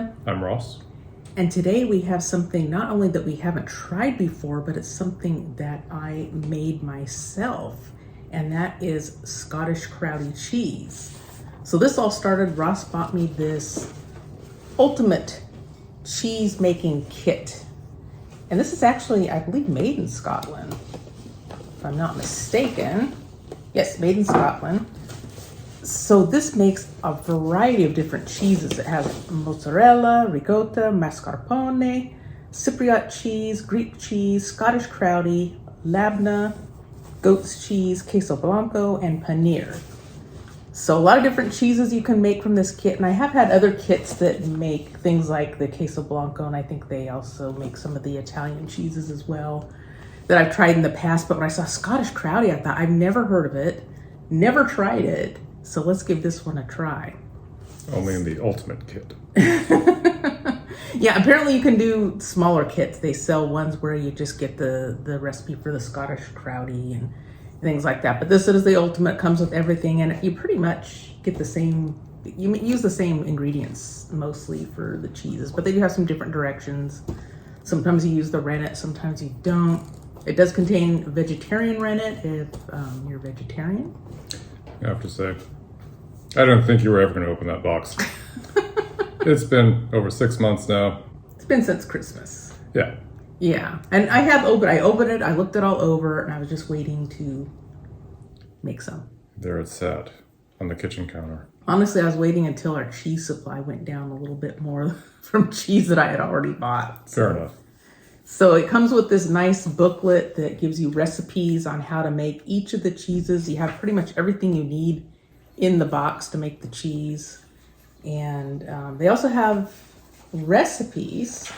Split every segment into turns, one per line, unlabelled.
Christina.
I'm Ross.
And today we have something not only that we haven't tried before, but it's something that I made myself. And that is Scottish Crowdie cheese. So this all started, Ross bought me this ultimate cheese making kit. And this is actually, I believe, made in Scotland, if I'm not mistaken. Yes, made in Scotland. So this makes a variety of different cheeses. It has mozzarella, ricotta, mascarpone, Cypriot cheese, Greek cheese, Scottish Crowdie, labna, goat's cheese, queso blanco, and paneer. So a lot of different cheeses you can make from this kit. And I have had other kits that make things like the queso blanco, and I think they also make some of the Italian cheeses as well that I've tried in the past. But when I saw Scottish Crowdie, I thought, I've never heard of it, never tried it. So let's give this one a try.
Only in the ultimate kit.
Yeah, apparently you can do smaller kits. They sell ones where you just get the recipe for the Scottish Crowdie and things like that. But this is the ultimate, comes with everything, and you pretty much get the same, you use the same ingredients mostly for the cheeses, but they do have some different directions. Sometimes you use the rennet, sometimes you don't. It does contain vegetarian rennet if you're vegetarian.
I have to say, I don't think you were ever going to open that box. It's been over 6 months now.
It's been since Christmas.
Yeah.
Yeah, and I opened it, I looked it all over, and I was just waiting to make some.
There it sat on the kitchen counter.
Honestly, I was waiting until our cheese supply went down a little bit more from cheese that I had already bought.
Fair enough.
So it comes with this nice booklet that gives you recipes on how to make each of the cheeses. You have pretty much everything you need in the box to make the cheese. And they also have recipes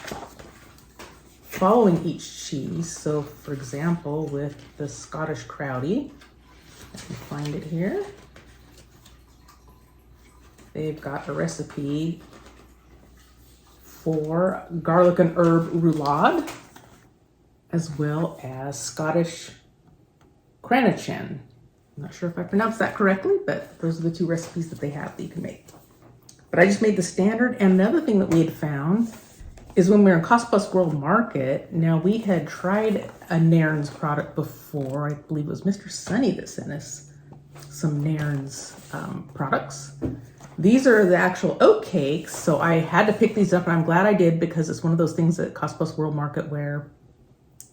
following each cheese. So for example, with the Scottish Crowdie, I can find it here. They've got a recipe for garlic and herb roulade, as well as Scottish Crannachan. I'm not sure if I pronounced that correctly, but those are the two recipes that they have that you can make. But I just made the standard. And another thing that we had found is when we were in Cost Plus World Market, now we had tried a Nairn's product before. I believe it was Mr. Sunny that sent us some Nairn's products. These are the actual oatcakes, so I had to pick these up, and I'm glad I did, because it's one of those things at Cost Plus World Market where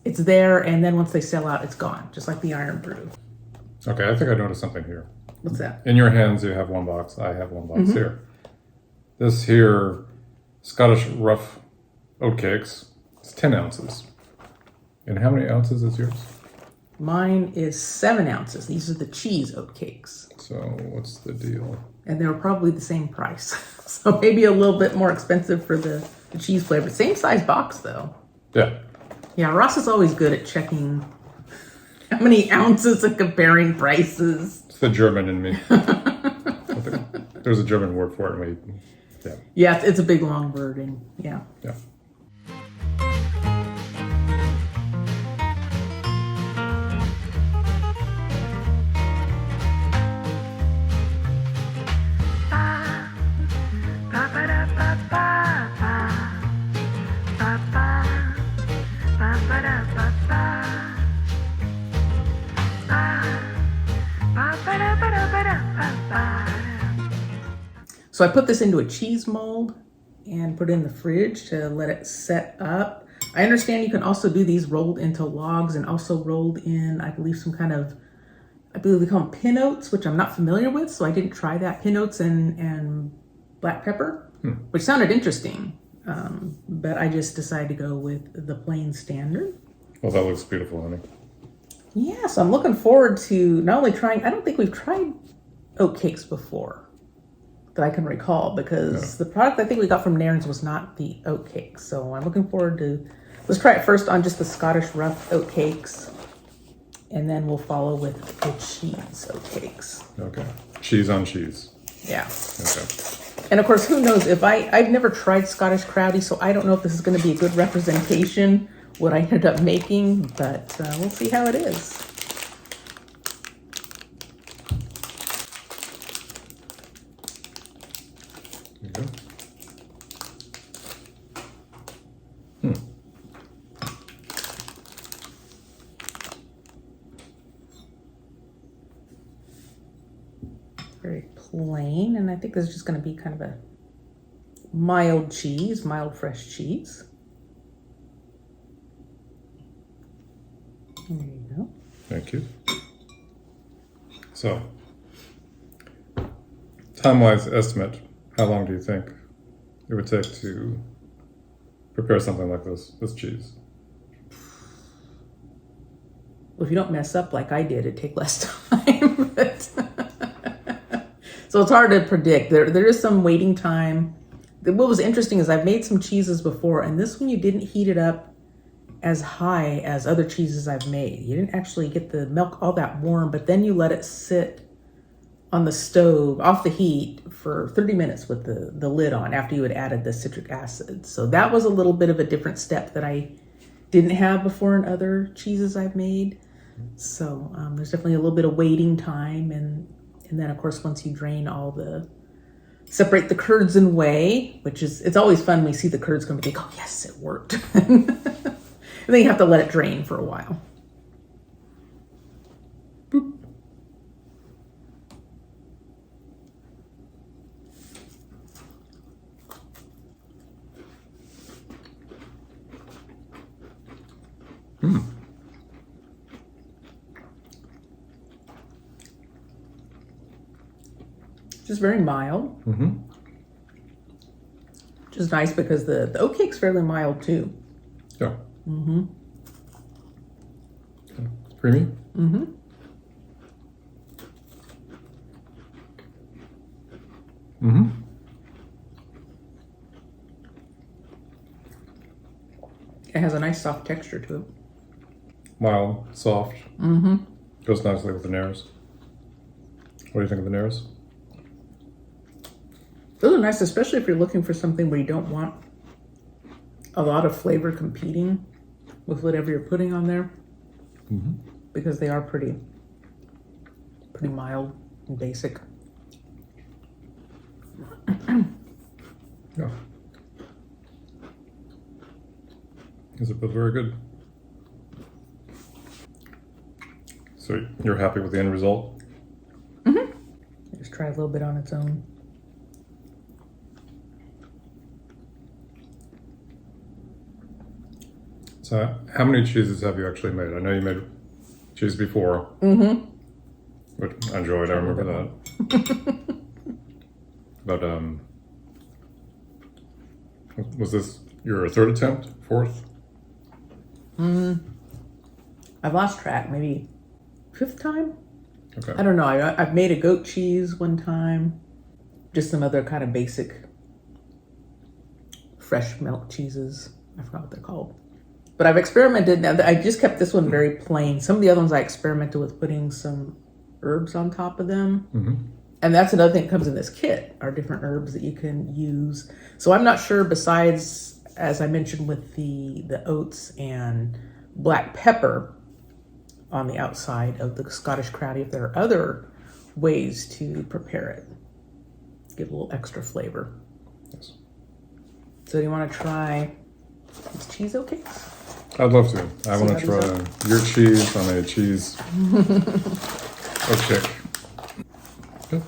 it's there, and then once they sell out, it's gone, just like the Iron Brew.
Okay, I think I noticed something here.
What's that?
In your hands, you have one box. I have one box here. This here, Scottish rough oatcakes, it's 10 ounces. And how many ounces is yours?
Mine is 7 ounces. These are the cheese oatcakes.
So what's the deal?
And they were probably the same price. So maybe a little bit more expensive for the cheese flavor. Same size box though.
Yeah.
Yeah, Ross is always good at checking how many ounces and comparing prices.
It's the German in me. There's a German word for it.
Yeah, it's a big long word, and yeah.
Yeah.
So I put this into a cheese mold and put it in the fridge to let it set up. I understand you can also do these rolled into logs and also rolled in, I believe, some kind of, I believe they call them pin oats, which I'm not familiar with, so I didn't try that. Pin oats and black pepper, which sounded interesting, but I just decided to go with the plain standard.
Well, that looks beautiful, honey.
Yeah, so I'm looking forward to not only trying, I don't think we've tried oatcakes before that I can recall, because the product I think we got from Nairn's was not the oatcakes. So I'm looking forward to, let's try it first on just the Scottish rough oatcakes, and then we'll follow with the cheese oatcakes.
Okay. Cheese on cheese.
Yeah.
Okay.
And of course, who knows, if I've never tried Scottish Crowdie, so I don't know if this is going to be a good representation what I ended up making, but we'll see how it is.
There you go.
very plain, and I think this is just going to be kind of a mild cheese, mild fresh cheese. There you go.
Thank you. So, time-wise estimate, how long do you think it would take to prepare something like this cheese?
Well, if you don't mess up like I did, it'd take less time. But so it's hard to predict. There is some waiting time. What was interesting is I've made some cheeses before, and this one you didn't heat it up as high as other cheeses I've made. You didn't actually get the milk all that warm, but then you let it sit on the stove off the heat for 30 minutes with the lid on after you had added the citric acid. So that was a little bit of a different step that I didn't have before in other cheeses I've made. So there's definitely a little bit of waiting time, and then of course once you drain separate the curds and whey, which is, it's always fun when we see the curds come and think, oh yes, it worked. And then you have to let it drain for a while. Boop. Just very mild. Which is nice because the oatcake's fairly mild too.
Yeah. Creamy?
It has a nice soft texture to it.
Mild, soft. Goes nicely with the Nairs. What do you think of the Nairs?
Those are nice, especially if you're looking for something where you don't want a lot of flavor competing with whatever you're putting on there. Because they are pretty mild and basic.
Yeah. These are both very good. So you're happy with the end result?
Just try a little bit on its own.
So how many cheeses have you actually made? I know you made cheese before. Which I enjoyed, I remember that. But was this your third attempt? Fourth?
I've lost track, maybe fifth time?
Okay.
I don't know. I've made a goat cheese one time. Just some other kind of basic fresh milk cheeses. I forgot what they're called. But I've experimented. Now I just kept this one very plain. Some of the other ones I experimented with putting some herbs on top of them. And that's another thing that comes in this kit, are different herbs that you can use. So I'm not sure, besides, as I mentioned with the oats and black pepper on the outside of the Scottish Crowdie, if there are other ways to prepare it. Give a little extra flavor.
Yes.
So do you want to try these cheese oatcakes?
I'd love to. I want to try your cheese on a cheese oatcake. Good.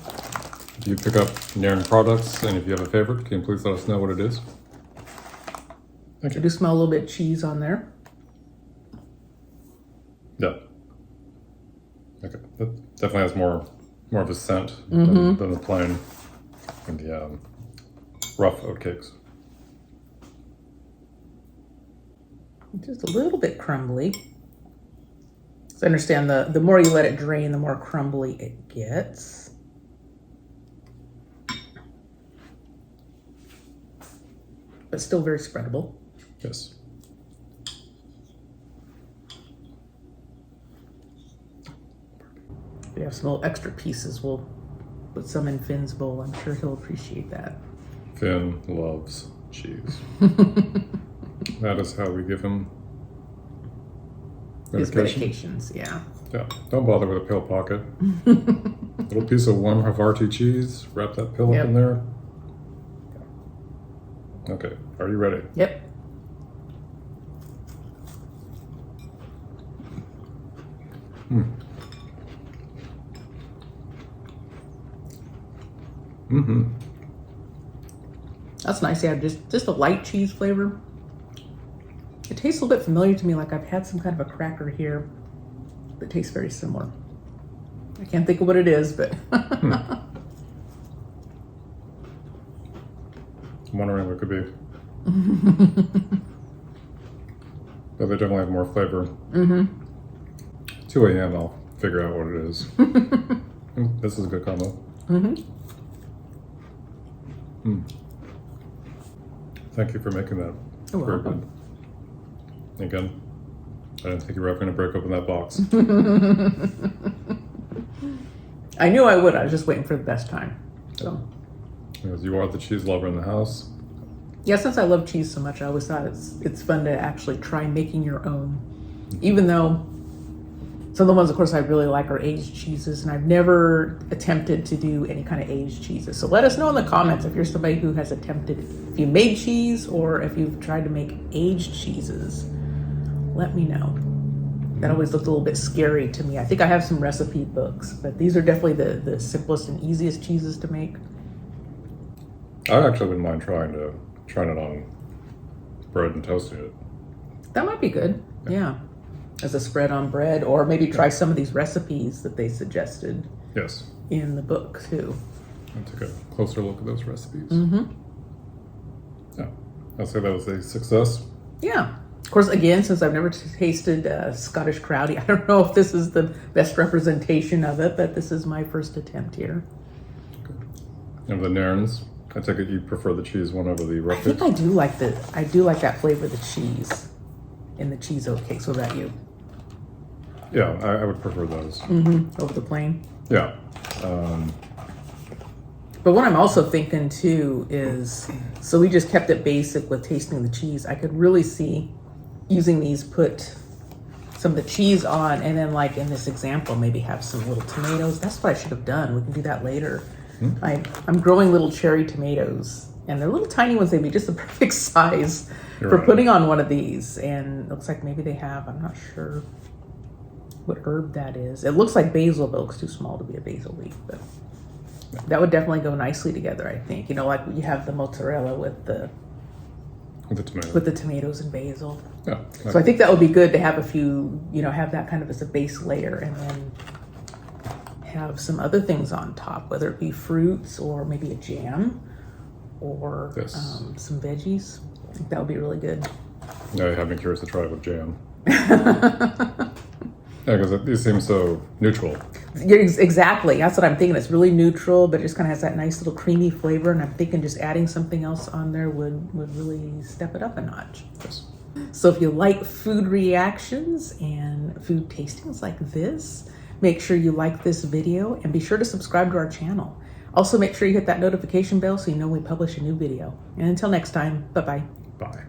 If you pick up Nairn products, and if you have a favorite, can you please let us know what it is? Thank you.
I do smell a little bit of cheese on there.
Yeah. Okay. That definitely has more of a scent than the plain and the rough oatcakes.
Just a little bit crumbly. So I understand the more you let it drain, the more crumbly it gets. But still very spreadable.
Yes.
If we have some little extra pieces, we'll put some in Finn's bowl. I'm sure he'll appreciate that.
Finn loves cheese. That is how we give him
His
medication.
medications, yeah.
Yeah, don't bother with a pill pocket. Little piece of warm Havarti cheese, wrap that pill up in there. Okay, are you ready?
Yep.
Mm-hmm.
That's nice. Yeah, just a light cheese flavor. It tastes a little bit familiar to me, like I've had some kind of a cracker here that tastes very similar. I can't think of what it is, but
I'm wondering what it could be. But they definitely have more flavor. 2 a.m. I'll figure out what it is. This is a good combo. Thank you for making that.
You're
Very
welcome.
good. Again, I didn't think you were ever going to break open that box.
I knew I would. I was just waiting for the best time. So
Because you are the cheese lover in the house.
yeah, since I love cheese so much, I always thought it's fun to actually try making your own. Even though some of the ones, of course, I really like are aged cheeses, and I've never attempted to do any kind of aged cheeses. So let us know in the comments if you're somebody who has attempted, if you made cheese or if you've tried to make aged cheeses. Let me know. That always looked a little bit scary to me. I think I have some recipe books, but these are definitely the simplest and easiest cheeses to make.
I actually wouldn't mind trying it on bread and toasting it.
That might be good. Yeah. As a spread on bread, or maybe try some of these recipes that they suggested
Yes.
in the book too.
I'll take a closer look at those recipes. Yeah. I'd say that was a success.
Yeah. Of course, again, since I've never tasted Scottish Crowdie, I don't know if this is the best representation of it, but this is my first attempt here.
And the Nairns, I take it you prefer the cheese one over the
I
rough
think
cakes?
I do like that flavor of the cheese in the cheese oatcakes. What about you?
Yeah, I would prefer those.
Over the plain?
Yeah.
But what I'm also thinking too is, so we just kept it basic with tasting the cheese. I could really see using these, put some of the cheese on, and then like in this example, maybe have some little tomatoes. That's what I should have done. We can do that later. I'm growing little cherry tomatoes, and they're little tiny ones. They'd be just the perfect size
You're
for
right.
putting on one of these. And it looks like maybe they have, I'm not sure what herb that is. It looks like basil, but it looks too small to be a basil leaf, but that would definitely go nicely together, I think. You know, like you have the mozzarella with the tomatoes and basil.
Yeah.
So I think that would be good to have a few, you know, have that kind of as a base layer, and then have some other things on top, whether it be fruits or maybe a jam or
Yes.
some veggies. I think that would be really good.
Now you have me curious to try it with jam. Yeah, because these seem so neutral.
Yeah, exactly. That's what I'm thinking. It's really neutral, but it just kind of has that nice little creamy flavor. And I'm thinking just adding something else on there would really step it up a notch.
Yes.
So if you like food reactions and food tastings like this, make sure you like this video and be sure to subscribe to our channel. Also, make sure you hit that notification bell so you know when we publish a new video. And until next time, bye-bye.
Bye.